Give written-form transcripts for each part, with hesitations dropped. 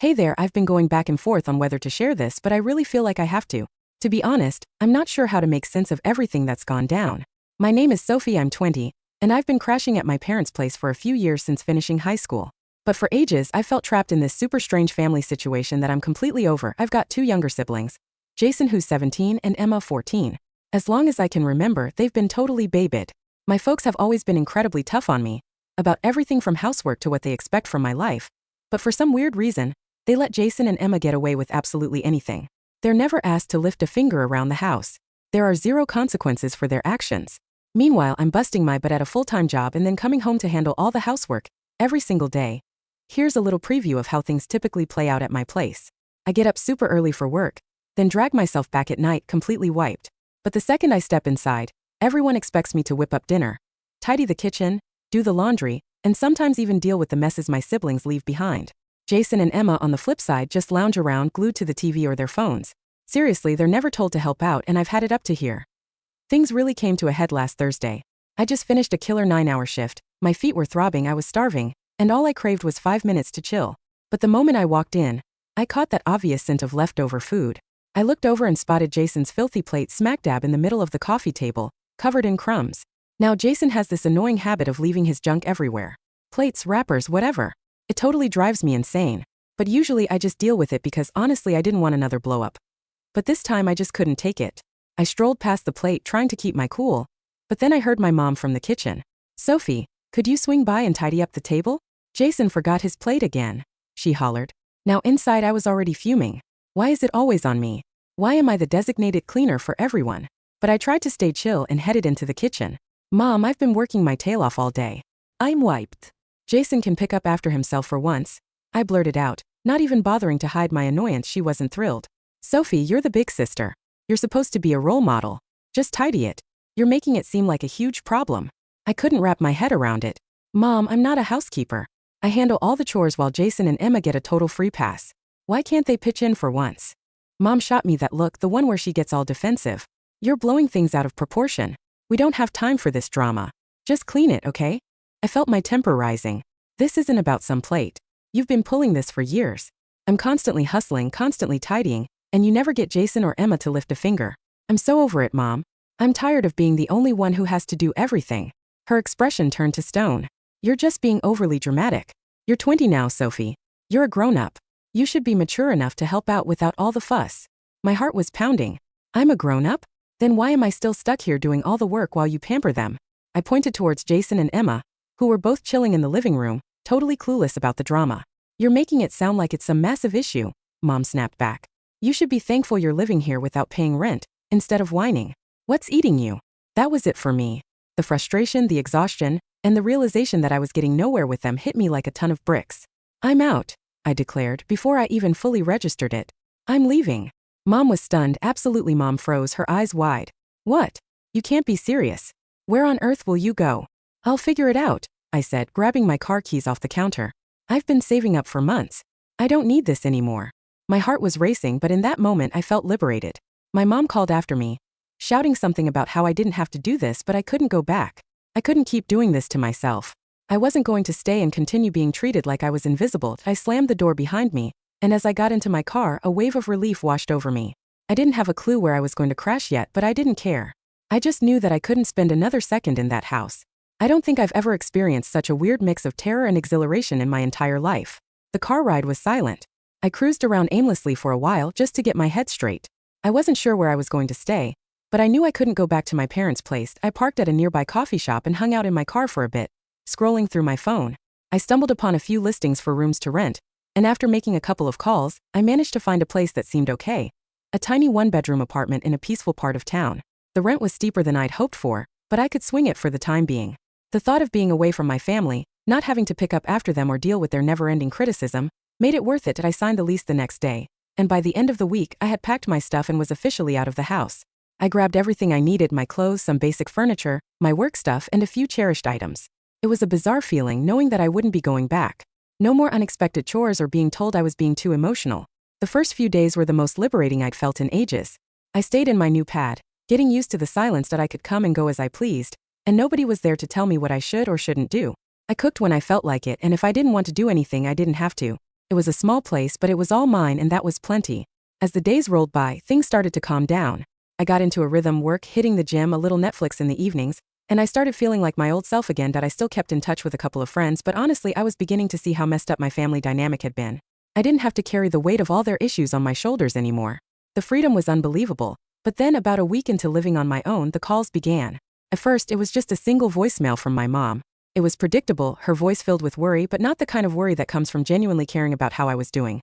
Hey there, I've been going back and forth on whether to share this, but I really feel like I have to. To be honest, I'm not sure how to make sense of everything that's gone down. My name is Sophie, I'm 20, and I've been crashing at my parents' place for a few years since finishing high school. But for ages, I felt trapped in this super strange family situation that I'm completely over. I've got two younger siblings, Jason, who's 17, and Emma, 14. As long as I can remember, they've been totally babied. My folks have always been incredibly tough on me, about everything from housework to what they expect from my life. But for some weird reason, they let Jason and Emma get away with absolutely anything. They're never asked to lift a finger around the house. There are zero consequences for their actions. Meanwhile, I'm busting my butt at a full-time job and then coming home to handle all the housework every single day. Here's a little preview of how things typically play out at my place. I get up super early for work, then drag myself back at night completely wiped. But the second I step inside, everyone expects me to whip up dinner, tidy the kitchen, do the laundry, and sometimes even deal with the messes my siblings leave behind. Jason and Emma, on the flip side, just lounge around glued to the TV or their phones. Seriously, they're never told to help out, and I've had it up to here. Things really came to a head last Thursday. I just finished a killer 9-hour shift, my feet were throbbing, I was starving, and all I craved was 5 minutes to chill. But the moment I walked in, I caught that obvious scent of leftover food. I looked over and spotted Jason's filthy plate smack dab in the middle of the coffee table, covered in crumbs. Now Jason has this annoying habit of leaving his junk everywhere. Plates, wrappers, whatever. It totally drives me insane. But usually I just deal with it because honestly I didn't want another blow up. But this time I just couldn't take it. I strolled past the plate trying to keep my cool, but then I heard my mom from the kitchen. "Sophie, could you swing by and tidy up the table? Jason forgot his plate again," she hollered. Now inside I was already fuming. Why is it always on me? Why am I the designated cleaner for everyone? But I tried to stay chill and headed into the kitchen. "Mom, I've been working my tail off all day. I'm wiped. Jason can pick up after himself for once," I blurted out, not even bothering to hide my annoyance. She wasn't thrilled. "Sophie, you're the big sister. You're supposed to be a role model. Just tidy it. You're making it seem like a huge problem." I couldn't wrap my head around it. "Mom, I'm not a housekeeper. I handle all the chores while Jason and Emma get a total free pass. Why can't they pitch in for once?" Mom shot me that look, the one where she gets all defensive. "You're blowing things out of proportion. We don't have time for this drama. Just clean it, okay?" I felt my temper rising. This isn't about some plate. You've been pulling this for years. I'm constantly hustling, constantly tidying, and you never get Jason or Emma to lift a finger. I'm so over it, Mom. I'm tired of being the only one who has to do everything. Her expression turned to stone. "You're just being overly dramatic. You're 20 now, Sophie. You're a grown-up. You should be mature enough to help out without all the fuss." My heart was pounding. I'm a grown-up? Then why am I still stuck here doing all the work while you pamper them? I pointed towards Jason and Emma, who were both chilling in the living room, totally clueless about the drama. "You're making it sound like it's some massive issue," Mom snapped back. "You should be thankful you're living here without paying rent, instead of whining. What's eating you?" That was it for me. The frustration, the exhaustion, and the realization that I was getting nowhere with them hit me like a ton of bricks. "I'm out," I declared before I even fully registered it. "I'm leaving." Mom was stunned. Absolutely, Mom froze, her eyes wide. "What? You can't be serious. Where on earth will you go?" "I'll figure it out," I said, grabbing my car keys off the counter. "I've been saving up for months. I don't need this anymore." My heart was racing, but in that moment I felt liberated. My mom called after me, shouting something about how I didn't have to do this, but I couldn't go back. I couldn't keep doing this to myself. I wasn't going to stay and continue being treated like I was invisible. I slammed the door behind me, and as I got into my car, a wave of relief washed over me. I didn't have a clue where I was going to crash yet, but I didn't care. I just knew that I couldn't spend another second in that house. I don't think I've ever experienced such a weird mix of terror and exhilaration in my entire life. The car ride was silent. I cruised around aimlessly for a while just to get my head straight. I wasn't sure where I was going to stay, but I knew I couldn't go back to my parents' place. I parked at a nearby coffee shop and hung out in my car for a bit, scrolling through my phone. I stumbled upon a few listings for rooms to rent, and after making a couple of calls, I managed to find a place that seemed okay. A tiny one-bedroom apartment in a peaceful part of town. The rent was steeper than I'd hoped for, but I could swing it for the time being. The thought of being away from my family, not having to pick up after them or deal with their never-ending criticism, made it worth it. I signed the lease the next day, and by the end of the week I had packed my stuff and was officially out of the house. I grabbed everything I needed, my clothes, some basic furniture, my work stuff, and a few cherished items. It was a bizarre feeling knowing that I wouldn't be going back. No more unexpected chores or being told I was being too emotional. The first few days were the most liberating I'd felt in ages. I stayed in my new pad, getting used to the silence that I could come and go as I pleased, and nobody was there to tell me what I should or shouldn't do. I cooked when I felt like it, and if I didn't want to do anything, I didn't have to. It was a small place, but it was all mine, and that was plenty. As the days rolled by, things started to calm down. I got into a rhythm, work, hitting the gym, a little Netflix in the evenings, and I started feeling like my old self again. I still kept in touch with a couple of friends, but honestly I was beginning to see how messed up my family dynamic had been. I didn't have to carry the weight of all their issues on my shoulders anymore. The freedom was unbelievable, but then about a week into living on my own, the calls began. At first, it was just a single voicemail from my mom. It was predictable, her voice filled with worry, but not the kind of worry that comes from genuinely caring about how I was doing.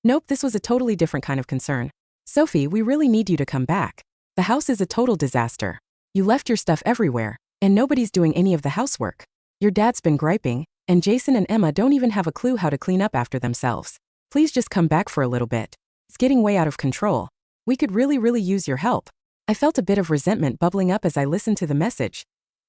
Nope, this was a totally different kind of concern. Sophie, we really need you to come back. The house is a total disaster. You left your stuff everywhere, and nobody's doing any of the housework. Your dad's been griping, and Jason and Emma don't even have a clue how to clean up after themselves. Please just come back for a little bit. It's getting way out of control. We could really use your help. I felt a bit of resentment bubbling up as I listened to the message.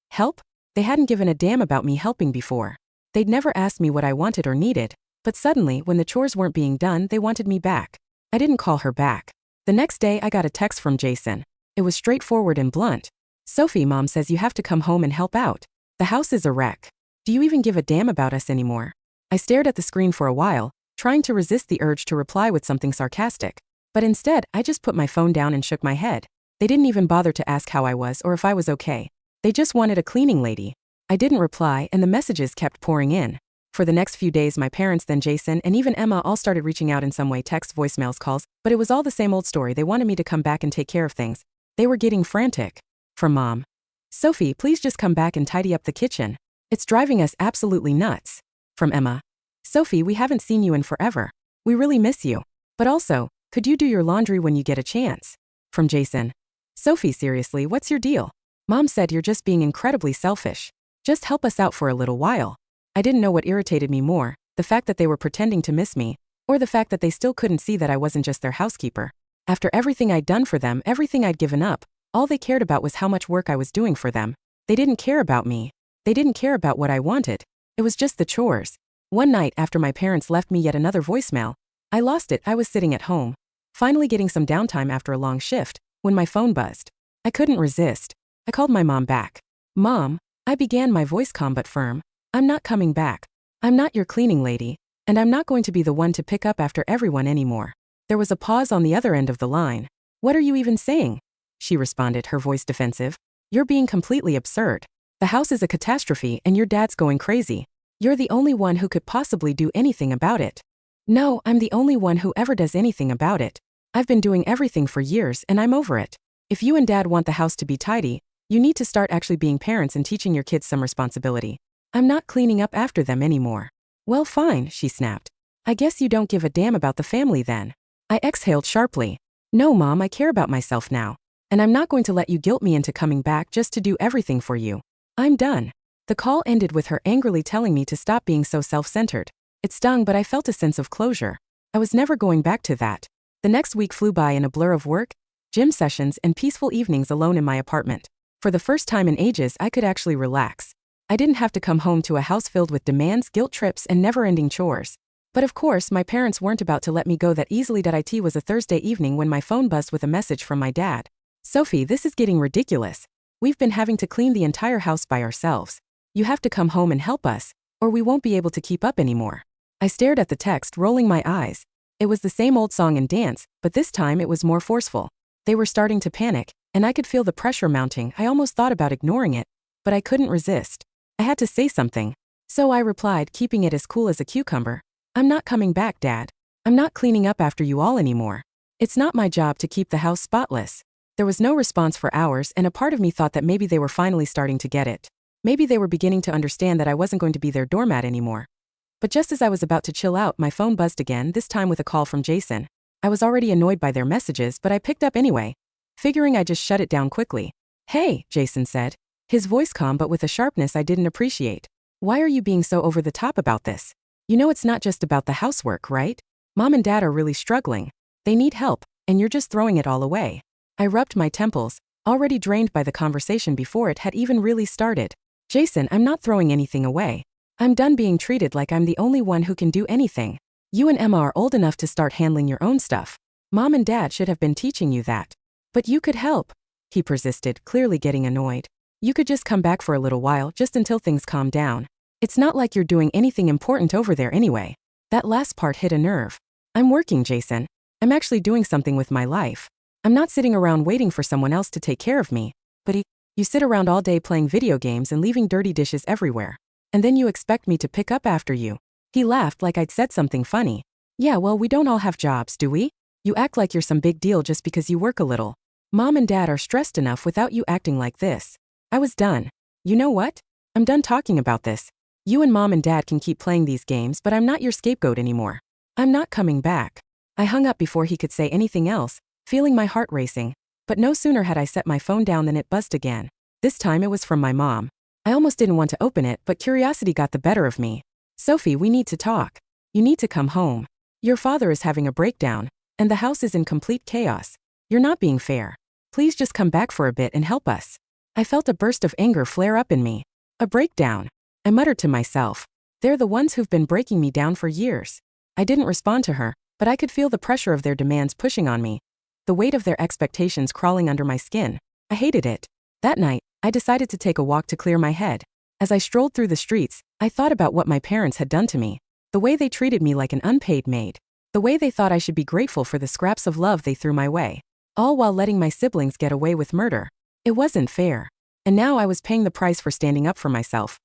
Help? They hadn't given a damn about me helping before. They'd never asked me what I wanted or needed, but suddenly, when the chores weren't being done, they wanted me back. I didn't call her back. The next day, I got a text from Jason. It was straightforward and blunt. Sophie, Mom says you have to come home and help out. The house is a wreck. Do you even give a damn about us anymore? I stared at the screen for a while, trying to resist the urge to reply with something sarcastic. But instead, I just put my phone down and shook my head. They didn't even bother to ask how I was or if I was okay. They just wanted a cleaning lady. I didn't reply, and the messages kept pouring in. For the next few days, my parents, then Jason, and even Emma all started reaching out in some way, texts, voicemails, calls, but it was all the same old story. They wanted me to come back and take care of things. They were getting frantic. From Mom. Sophie, please just come back and tidy up the kitchen. It's driving us absolutely nuts. From Emma. Sophie, we haven't seen you in forever. We really miss you. But also, could you do your laundry when you get a chance? From Jason. Sophie, seriously, what's your deal? Mom said you're just being incredibly selfish. Just help us out for a little while. I didn't know what irritated me more, the fact that they were pretending to miss me, or the fact that they still couldn't see that I wasn't just their housekeeper. After everything I'd done for them, everything I'd given up, all they cared about was how much work I was doing for them. They didn't care about me. They didn't care about what I wanted. It was just the chores. One night after my parents left me yet another voicemail, I lost it. I was sitting at home, finally getting some downtime after a long shift, when my phone buzzed. I couldn't resist. I called my mom back. Mom, I began, my voice calm but firm. I'm not coming back. I'm not your cleaning lady, and I'm not going to be the one to pick up after everyone anymore. There was a pause on the other end of the line. What are you even saying? She responded, her voice defensive. You're being completely absurd. The house is a catastrophe and your dad's going crazy. You're the only one who could possibly do anything about it. No, I'm the only one who ever does anything about it. I've been doing everything for years and I'm over it. If you and Dad want the house to be tidy, you need to start actually being parents and teaching your kids some responsibility. I'm not cleaning up after them anymore. Well, fine, she snapped. I guess you don't give a damn about the family then. I exhaled sharply. No, Mom, I care about myself now. And I'm not going to let you guilt me into coming back just to do everything for you. I'm done. The call ended with her angrily telling me to stop being so self-centered. It stung, but I felt a sense of closure. I was never going back to that. The next week flew by in a blur of work, gym sessions, and peaceful evenings alone in my apartment. For the first time in ages, I could actually relax. I didn't have to come home to a house filled with demands, guilt trips, and never-ending chores. But of course, my parents weren't about to let me go that easily. It was a Thursday evening when my phone buzzed with a message from my dad. Sophie, this is getting ridiculous. We've been having to clean the entire house by ourselves. You have to come home and help us, or we won't be able to keep up anymore. I stared at the text, rolling my eyes. It was the same old song and dance, but this time it was more forceful. They were starting to panic, and I could feel the pressure mounting. I almost thought about ignoring it, but I couldn't resist. I had to say something. So I replied, keeping it as cool as a cucumber. I'm not coming back, Dad. I'm not cleaning up after you all anymore. It's not my job to keep the house spotless. There was no response for hours, and a part of me thought that maybe they were finally starting to get it. Maybe they were beginning to understand that I wasn't going to be their doormat anymore. But just as I was about to chill out, my phone buzzed again, this time with a call from Jason. I was already annoyed by their messages, but I picked up anyway, figuring I just shut it down quickly. Hey, Jason said. His voice calm but with a sharpness I didn't appreciate. Why are you being so over the top about this? You know it's not just about the housework, right? Mom and Dad are really struggling. They need help, and you're just throwing it all away. I rubbed my temples, already drained by the conversation before it had even really started. Jason, I'm not throwing anything away. I'm done being treated like I'm the only one who can do anything. You and Emma are old enough to start handling your own stuff. Mom and Dad should have been teaching you that. But you could help. He persisted, clearly getting annoyed. You could just come back for a little while, just until things calm down. It's not like you're doing anything important over there anyway. That last part hit a nerve. I'm working, Jason. I'm actually doing something with my life. I'm not sitting around waiting for someone else to take care of me. But you sit around all day playing video games and leaving dirty dishes everywhere. And then you expect me to pick up after you. He laughed like I'd said something funny. Yeah, well, we don't all have jobs, do we? You act like you're some big deal just because you work a little. Mom and Dad are stressed enough without you acting like this. I was done. You know what? I'm done talking about this. You and Mom and Dad can keep playing these games, but I'm not your scapegoat anymore. I'm not coming back. I hung up before he could say anything else, feeling my heart racing. But no sooner had I set my phone down than it buzzed again. This time it was from my mom. I almost didn't want to open it, but curiosity got the better of me. Sophie, we need to talk. You need to come home. Your father is having a breakdown, and the house is in complete chaos. You're not being fair. Please just come back for a bit and help us. I felt a burst of anger flare up in me. A breakdown. I muttered to myself. They're the ones who've been breaking me down for years. I didn't respond to her, but I could feel the pressure of their demands pushing on me. The weight of their expectations crawling under my skin. I hated it. That night, I decided to take a walk to clear my head. As I strolled through the streets, I thought about what my parents had done to me. The way they treated me like an unpaid maid. The way they thought I should be grateful for the scraps of love they threw my way. All while letting my siblings get away with murder. It wasn't fair. And now I was paying the price for standing up for myself.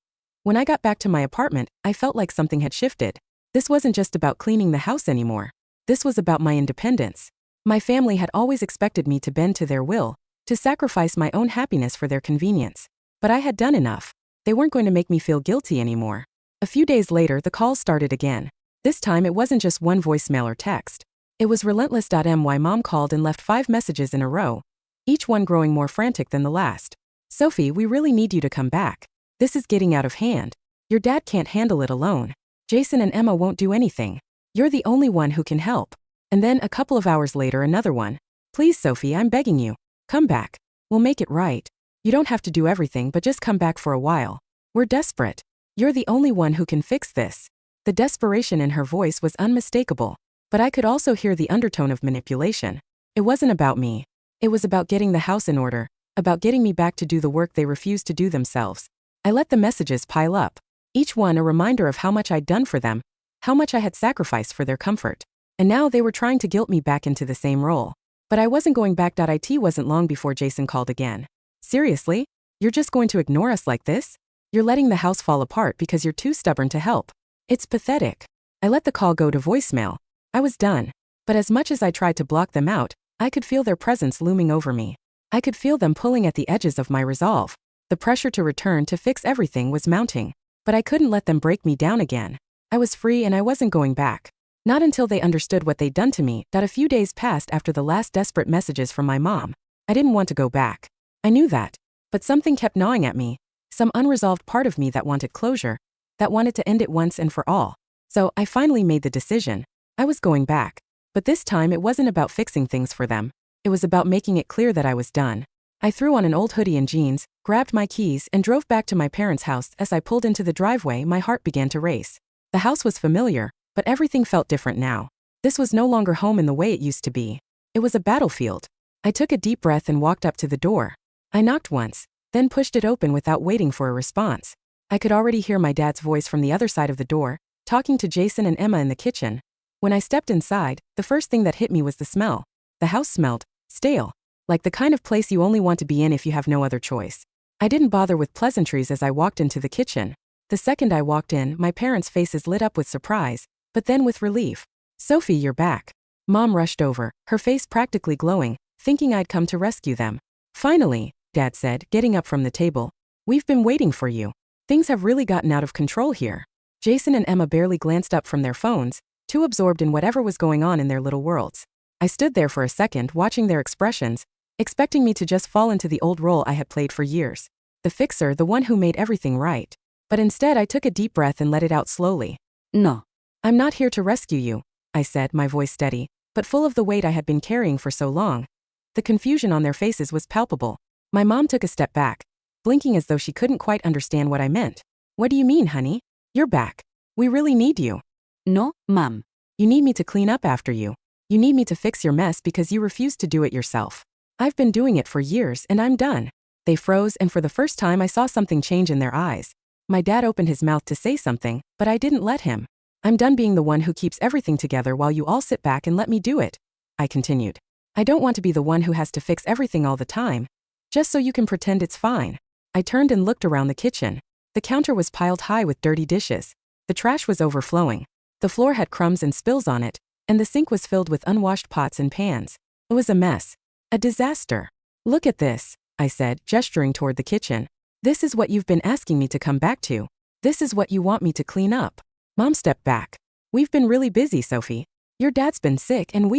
When I got back to my apartment, I felt like something had shifted. This wasn't just about cleaning the house anymore. This was about my independence. My family had always expected me to bend to their will, to sacrifice my own happiness for their convenience. But I had done enough. They weren't going to make me feel guilty anymore. A few days later, the calls started again. This time it wasn't just one voicemail or text. It was relentless. My mom called and left 5 messages in a row, each one growing more frantic than the last. Sophie, we really need you to come back. This is getting out of hand. Your dad can't handle it alone. Jason and Emma won't do anything. You're the only one who can help. And then a couple of hours later, another one. Please, Sophie, I'm begging you. Come back. We'll make it right. You don't have to do everything, but just come back for a while. We're desperate. You're the only one who can fix this. The desperation in her voice was unmistakable. But I could also hear the undertone of manipulation. It wasn't about me. It was about getting the house in order, about getting me back to do the work they refused to do themselves. I let the messages pile up, each one a reminder of how much I'd done for them, how much I had sacrificed for their comfort. And now they were trying to guilt me back into the same role. But I wasn't going back. It wasn't long before Jason called again. Seriously? You're just going to ignore us like this? You're letting the house fall apart because you're too stubborn to help. It's pathetic. I let the call go to voicemail. I was done. But as much as I tried to block them out, I could feel their presence looming over me. I could feel them pulling at the edges of my resolve. The pressure to return to fix everything was mounting. But I couldn't let them break me down again. I was free and I wasn't going back. Not until they understood what they'd done to me. A few days passed after the last desperate messages from my mom. I didn't want to go back. I knew that. But something kept gnawing at me. Some unresolved part of me that wanted closure. That wanted to end it once and for all. So I finally made the decision. I was going back. But this time it wasn't about fixing things for them. It was about making it clear that I was done. I threw on an old hoodie and jeans, grabbed my keys, and drove back to my parents' house. As I pulled into the driveway, my heart began to race. The house was familiar, but everything felt different now. This was no longer home in the way it used to be. It was a battlefield. I took a deep breath and walked up to the door. I knocked once, then pushed it open without waiting for a response. I could already hear my dad's voice from the other side of the door, talking to Jason and Emma in the kitchen. When I stepped inside, the first thing that hit me was the smell. The house smelled stale, like the kind of place you only want to be in if you have no other choice. I didn't bother with pleasantries as I walked into the kitchen. The second I walked in, my parents' faces lit up with surprise, but then with relief. Sophie, you're back. Mom rushed over, her face practically glowing, thinking I'd come to rescue them. Finally, Dad said, getting up from the table. We've been waiting for you. Things have really gotten out of control here. Jason and Emma barely glanced up from their phones, too absorbed in whatever was going on in their little worlds. I stood there for a second watching their expressions, expecting me to just fall into the old role I had played for years. The fixer, the one who made everything right. But instead I took a deep breath and let it out slowly. No. I'm not here to rescue you, I said, my voice steady, but full of the weight I had been carrying for so long. The confusion on their faces was palpable. My mom took a step back, blinking as though she couldn't quite understand what I meant. What do you mean, honey? You're back. We really need you. No, Mom. You need me to clean up after you. You need me to fix your mess because you refused to do it yourself. I've been doing it for years and I'm done. They froze, and for the first time I saw something change in their eyes. My dad opened his mouth to say something, but I didn't let him. I'm done being the one who keeps everything together while you all sit back and let me do it. I continued. I don't want to be the one who has to fix everything all the time, just so you can pretend it's fine. I turned and looked around the kitchen. The counter was piled high with dirty dishes. The trash was overflowing. The floor had crumbs and spills on it, and the sink was filled with unwashed pots and pans. It was a mess. A disaster. Look at this, I said, gesturing toward the kitchen. This is what you've been asking me to come back to. This is what you want me to clean up. Mom stepped back. We've been really busy, Sophie. Your dad's been sick and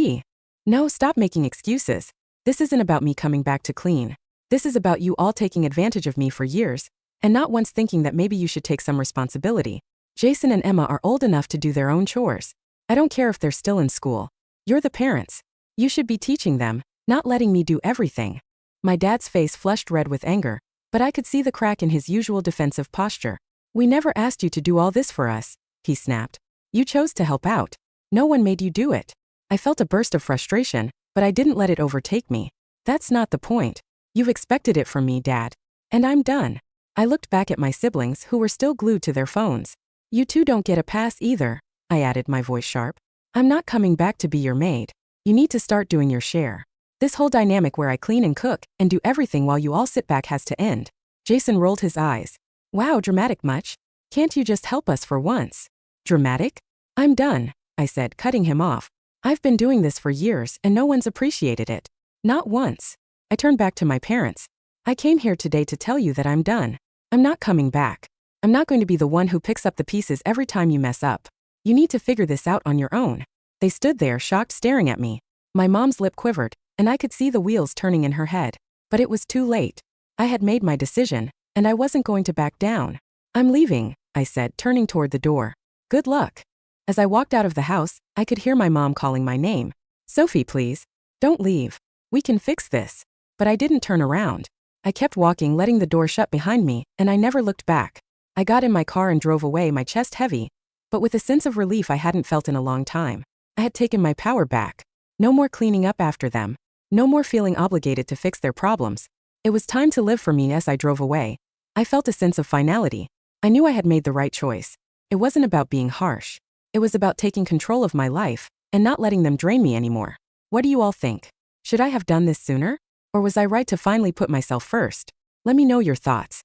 No, stop making excuses. This isn't about me coming back to clean. This is about you all taking advantage of me for years, and not once thinking that maybe you should take some responsibility. Jason and Emma are old enough to do their own chores. I don't care if they're still in school. You're the parents. You should be teaching them, not letting me do everything. My dad's face flushed red with anger, but I could see the crack in his usual defensive posture. We never asked you to do all this for us, he snapped. You chose to help out. No one made you do it. I felt a burst of frustration, but I didn't let it overtake me. That's not the point. You've expected it from me, Dad. And I'm done. I looked back at my siblings who were still glued to their phones. You two don't get a pass either, I added, my voice sharp. I'm not coming back to be your maid. You need to start doing your share. This whole dynamic where I clean and cook and do everything while you all sit back has to end. Jason rolled his eyes. Wow, dramatic much? Can't you just help us for once? Dramatic? I'm done, I said, cutting him off. I've been doing this for years and no one's appreciated it. Not once. I turned back to my parents. I came here today to tell you that I'm done. I'm not coming back. I'm not going to be the one who picks up the pieces every time you mess up. You need to figure this out on your own. They stood there, shocked, staring at me. My mom's lip quivered, and I could see the wheels turning in her head. But it was too late. I had made my decision, and I wasn't going to back down. I'm leaving, I said, turning toward the door. Good luck. As I walked out of the house, I could hear my mom calling my name. Sophie, please. Don't leave. We can fix this. But I didn't turn around. I kept walking, letting the door shut behind me, and I never looked back. I got in my car and drove away, my chest heavy, but with a sense of relief I hadn't felt in a long time. I had taken my power back. No more cleaning up after them. No more feeling obligated to fix their problems. It was time to live for me. As I drove away, I felt a sense of finality. I knew I had made the right choice. It wasn't about being harsh. It was about taking control of my life and not letting them drain me anymore. What do you all think? Should I have done this sooner? Or was I right to finally put myself first? Let me know your thoughts.